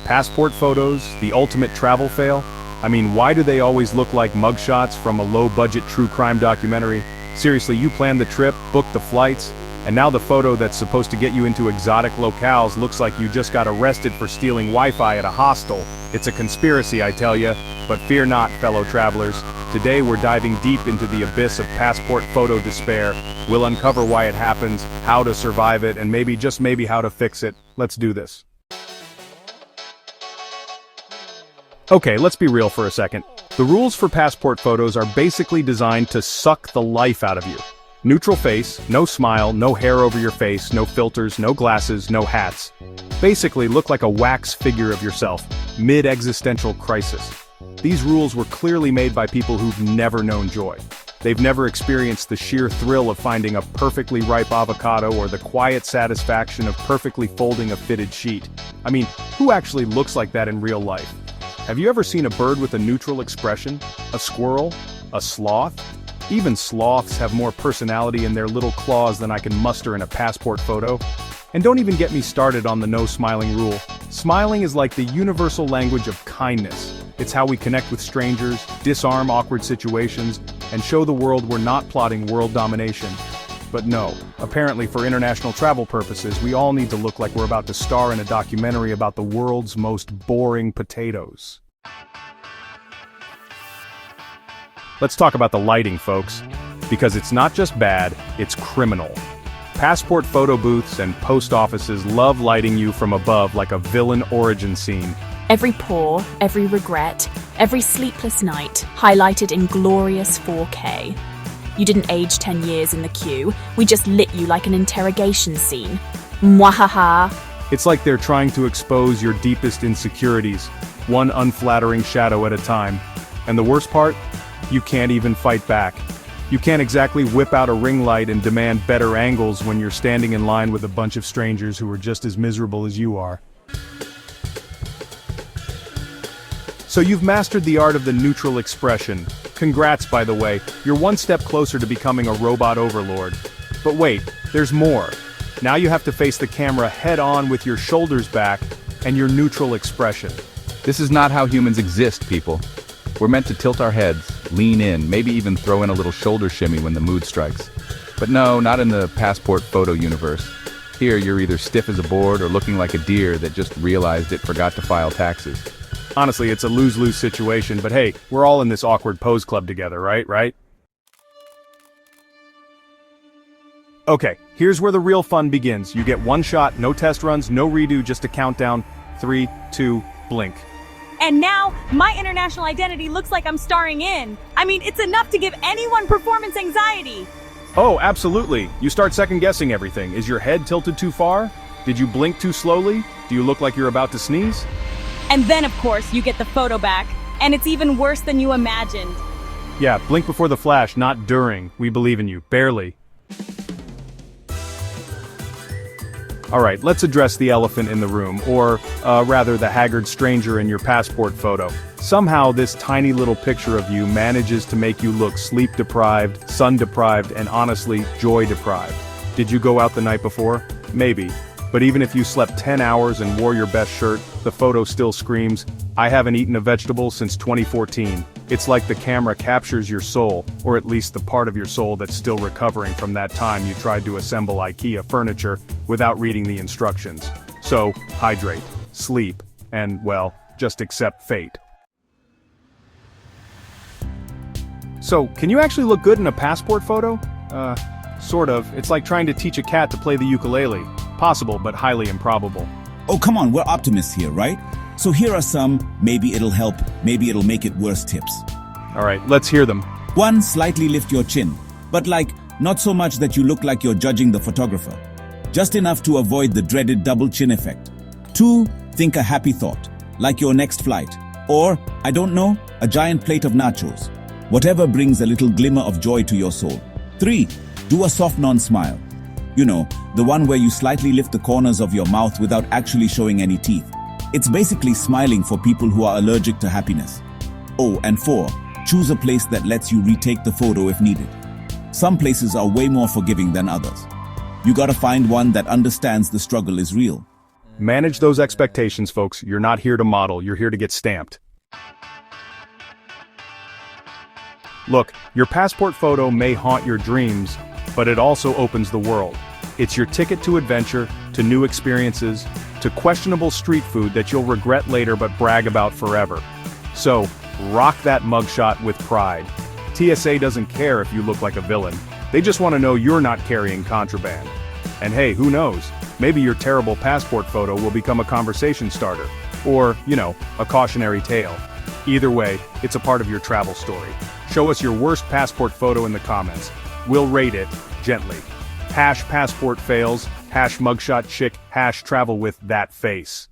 Passport photos, the ultimate travel fail? I mean, why do they always look like mugshots from a low-budget true crime documentary? Seriously, you planned the trip, booked the flights, and now the photo that's supposed to get you into exotic locales looks like you just got arrested for stealing Wi-Fi at a hostel. It's a conspiracy, I tell ya. But fear not, fellow travelers. Today we're diving deep into the abyss of passport photo despair. We'll uncover why it happens, how to survive it, and maybe, just maybe, how to fix it. Let's do this. Okay, let's be real for a second. The rules for passport photos are basically designed to suck the life out of you. Neutral face, no smile, no hair over your face, no filters, no glasses, no hats. Basically look like a wax figure of yourself, mid-existential crisis. These rules were clearly made by people who've never known joy. They've never experienced the sheer thrill of finding a perfectly ripe avocado or the quiet satisfaction of perfectly folding a fitted sheet. I mean, who actually looks like that in real life? Have you ever seen a bird with a neutral expression? A squirrel? A sloth? Even sloths have more personality in their little claws than I can muster in a passport photo. And don't even get me started on the no smiling rule. Smiling is like the universal language of kindness. It's how we connect with strangers, disarm awkward situations, and show the world we're not plotting world domination. But no, apparently for international travel purposes, we all need to look like we're about to star in a documentary about the world's most boring potatoes. Let's talk about the lighting, folks, because it's not just bad, it's criminal. Passport photo booths and post offices love lighting you from above like a villain origin scene. Every pore, every regret, every sleepless night, highlighted in glorious 4K. You didn't age 10 years in the queue, we just lit you like an interrogation scene. Mwahaha. It's like they're trying to expose your deepest insecurities, one unflattering shadow at a time. And the worst part? You can't even fight back. You can't exactly whip out a ring light and demand better angles when you're standing in line with a bunch of strangers who are just as miserable as you are. So you've mastered the art of the neutral expression. Congrats, by the way, you're one step closer to becoming a robot overlord. But wait, there's more. Now you have to face the camera head-on with your shoulders back and your neutral expression. This is not how humans exist, people. We're meant to tilt our heads, lean in, maybe even throw in a little shoulder shimmy when the mood strikes. But no, not in the passport photo universe. Here, you're either stiff as a board or looking like a deer that just realized it forgot to file taxes. Honestly, it's a lose-lose situation, but hey, we're all in this awkward pose club together, right? Okay, here's where the real fun begins. You get one shot, no test runs, no redo, just a countdown. 3, 2, blink. And now, my international identity looks like I'm starring in. I mean, it's enough to give anyone performance anxiety. Oh, absolutely. You start second-guessing everything. Is your head tilted too far? Did you blink too slowly? Do you look like you're about to sneeze? And then, of course, you get the photo back, and it's even worse than you imagined. Yeah, blink before the flash, not during. We believe in you. Barely. Alright, let's address the elephant in the room, or, rather the haggard stranger in your passport photo. Somehow this tiny little picture of you manages to make you look sleep-deprived, sun-deprived, and honestly, joy-deprived. Did you go out the night before? Maybe. But even if you slept 10 hours and wore your best shirt, the photo still screams, I haven't eaten a vegetable since 2014. It's like the camera captures your soul, or at least the part of your soul that's still recovering from that time you tried to assemble IKEA furniture without reading the instructions. So, hydrate, sleep, and, well, just accept fate. So, can you actually look good in a passport photo? Sort of. It's like trying to teach a cat to play the ukulele. Possible, but highly improbable. Oh, come on, we're optimists here, right? So here are some, maybe it'll help, maybe it'll make it worse tips. Alright, let's hear them. 1. Slightly lift your chin. But not so much that you look like you're judging the photographer. Just enough to avoid the dreaded double chin effect. 2. Think a happy thought, like your next flight. Or, I don't know, a giant plate of nachos. Whatever brings a little glimmer of joy to your soul. 3. Do a soft non-smile. You know, the one where you slightly lift the corners of your mouth without actually showing any teeth. It's basically smiling for people who are allergic to happiness. Oh, and 4. Choose a place that lets you retake the photo if needed. Some places are way more forgiving than others. You gotta find one that understands the struggle is real. Manage those expectations, folks. You're not here to model, you're here to get stamped. Look, your passport photo may haunt your dreams, but it also opens the world. It's your ticket to adventure, to new experiences, to questionable street food that you'll regret later but brag about forever. So, rock that mugshot with pride. TSA doesn't care if you look like a villain. They just want to know you're not carrying contraband. And hey, who knows? Maybe your terrible passport photo will become a conversation starter. Or, a cautionary tale. Either way, it's a part of your travel story. Show us your worst passport photo in the comments. We'll rate it, gently. #passport fails, #mugshot chick, #travel with that face.